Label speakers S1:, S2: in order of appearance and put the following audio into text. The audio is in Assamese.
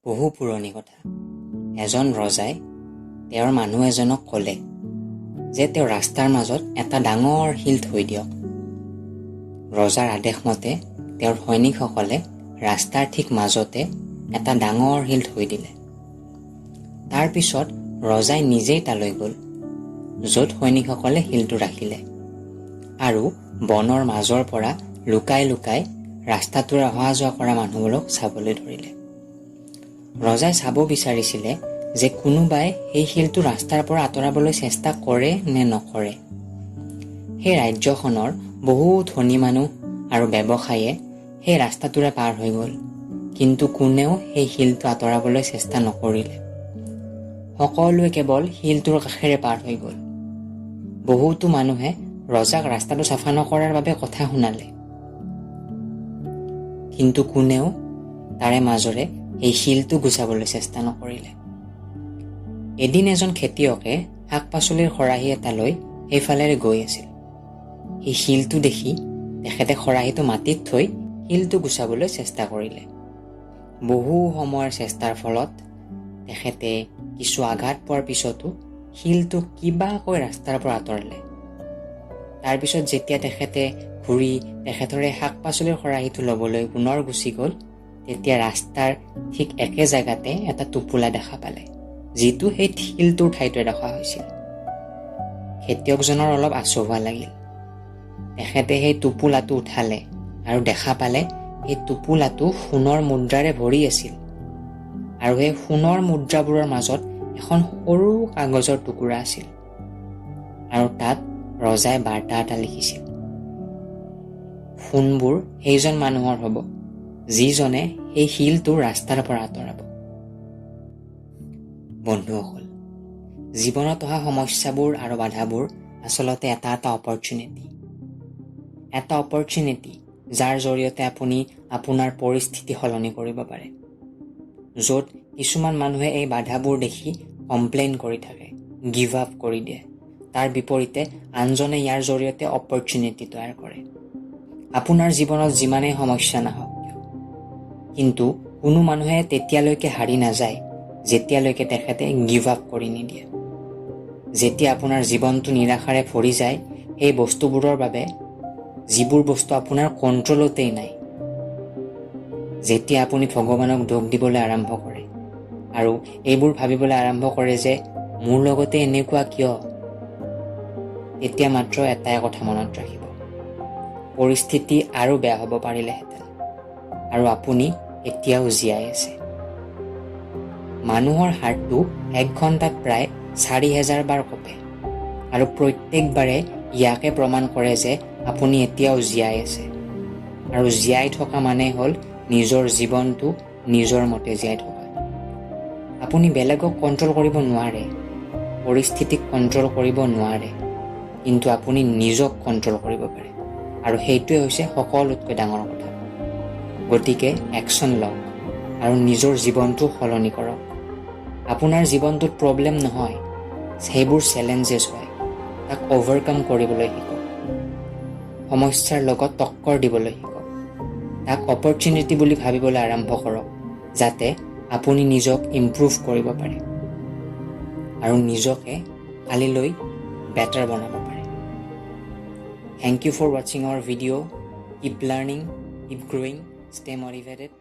S1: বহু পুৰণি কথা। এজন ৰজাই তেওঁৰ মানুহ এজনক ক'লে যে তেওঁ ৰাস্তাৰ মাজত এটা ডাঙৰ শিল থৈ দিয়ক। ৰজাৰ আদেশ মতে তেওঁৰ সৈনিকসকলে ৰাস্তাৰ ঠিক মাজতে এটা ডাঙৰ শিল থৈ দিলে। তাৰ পিছত ৰজাই নিজেই তালৈ গ'ল, য'ত সৈনিকসকলে শিলটো ৰাখিলে, আৰু বনৰ মাজৰ পৰা লুকাই লুকাই ৰাস্তাটোৰে অহা যোৱা কৰা মানুহবোৰক চাবলৈ ধৰিলে। ৰজাই চাব বিচাৰিছিলে যে কোনোবাই সেই শিলটো ৰাস্তাৰ পৰা আঁতৰাবলৈ চেষ্টা কৰে নে নকৰে। সেই ৰাজ্যখনৰ বহু ধনী মানুহ আৰু ব্যৱসায়ীয়ে সেই ৰাস্তাটোৰে পাৰ হৈ গ'ল, কিন্তু কোনেও সেই শিলটো আঁতৰাবলৈ চেষ্টা নকৰিলে। সকলোৱে কেৱল শিলটোৰ কাষেৰে পাৰ হৈ গ'ল। বহুতো মানুহে ৰজাক ৰাস্তাটো চাফা নকৰাৰ বাবে কথা শুনালে, কিন্তু কোনেও তাৰে মাজৰে এই শিলটো গুচাবলৈ চেষ্টা নকৰিলে। এদিন এজন খেতিয়কে শাক পাচলিৰ খৰাহী এটা লৈ সেইফালেৰে গৈ আছিল। সেই শিলটো দেখি তেখেতে খৰাহীটো মাটিত থৈ শিলটো গুচাবলৈ চেষ্টা কৰিলে। বহু সময়ৰ চেষ্টাৰ ফলত তেখেতে কিছু আঘাত পোৱাৰ পিছতো শিলটো কিবাকৈ ৰাস্তাৰ পৰা আঁতৰালে। তাৰপিছত যেতিয়া তেখেতে ঘূৰি তেখেতৰ এই শাক পাচলিৰ খৰাহীটো ল'বলৈ পুনৰ গুচি গ'ল, তেতিয়া ৰাস্তাৰ ঠিক একে জেগাতে এটা টোপোলা দেখা পালে, যিটো সেই শিলটোৰ ঠাইতে ৰখা হৈছিল। খেতিয়কজনৰ অলপ আচহুৱা লাগিল। তেখেতে সেই টোপোলাটো উঠালে আৰু দেখা পালে সেই টোপোলাটো সোণৰ মুদ্ৰাৰে ভৰি আছিল, আৰু সেই সোণৰ মুদ্ৰাবোৰৰ মাজত এখন সৰু কাগজৰ টুকুৰা আছিল, আৰু তাত ৰজাই বাৰ্তা এটা লিখিছিল। সোণবোৰ সেইজন মানুহৰ হ'ব যিজনে সেই শিলটো ৰাস্তাৰ পৰা আঁতৰাব। বন্ধুসকল, জীৱনত অহা সমস্যাবোৰ আৰু বাধাবোৰ আচলতে এটা অপৰচুনিটি, যাৰ জৰিয়তে আপুনি আপোনাৰ পৰিস্থিতি সলনি কৰিব পাৰে। য'ত কিছুমান মানুহে এই বাধাবোৰ দেখি কমপ্লেইন কৰি থাকে, গিভ আপ কৰি দিয়ে, তাৰ বিপৰীতে আনজনে ইয়াৰ জৰিয়তে অপৰচুনিটি তৈয়াৰ কৰে। আপোনাৰ জীৱনত যিমানেই সমস্যা নাহক কিয়, কিন্তু কোনো মানুহে তেতিয়ালৈকে হাৰি নাযায় যেতিয়ালৈকে তেখেতে গিভ আপ কৰি নিদিয়ে। যেতিয়া আপোনাৰ জীৱনটো নিৰাশাৰে ভৰি যায় সেই বস্তুবোৰৰ বাবে, যিবোৰ বস্তু আপোনাৰ কণ্ট্ৰলতেই নাই, যেতিয়া আপুনি ভগৱানক দোষ দিবলৈ আৰম্ভ কৰে আৰু এইবোৰ ভাবিবলৈ আৰম্ভ কৰে যে মোৰ লগতে এনেকুৱা কিয়, তেতিয়া মাত্ৰ এটাই কথা মনত ৰাখিব, পৰিস্থিতি আৰু বেয়া হ'ব পাৰিলেহেঁতেন, আৰু আপুনি এতিয়াও জীয়াই আছে। মানুহৰ হাৰ্টটো 1 ঘণ্টাত প্ৰায় 4000 বাৰ কঁপে, আৰু প্ৰত্যেকবাৰে ইয়াকে প্ৰমাণ কৰে যে আপুনি এতিয়াও জীয়াই আছে। আৰু জীয়াই থকা মানে হ'ল নিজৰ জীৱনটো নিজৰ মতে জীয়াই থকা। আপুনি বেলেগক কণ্ট্ৰল কৰিব নোৱাৰে, পৰিস্থিতিক কণ্ট্ৰল কৰিব নোৱাৰে, কিন্তু আপুনি নিজক কণ্ট্ৰল কৰিব পাৰে, আৰু সেইটোৱে হৈছে সকলোতকৈ ডাঙৰ কথা। গতিকে একশ্যন লওক আৰু নিজৰ জীৱনটো সলনি কৰক। আপোনাৰ জীৱনটোত প্ৰব্লেম নহয়, সেইবোৰ চেলেঞ্জেছ হয়, তাক অভাৰকাম কৰিবলৈ শিকক। সমস্যাৰ লগত টক্কৰ দিবলৈ শিকক, তাক অপৰচুনিটি বুলি ভাবিবলৈ আৰম্ভ কৰক, যাতে আপুনি নিজক ইম্প্ৰুভ কৰিব পাৰে আৰু নিজকে কালিলৈ বেটাৰ বনাব পাৰে। Thank you for watching our video. Keep learning, keep growing, stay motivated.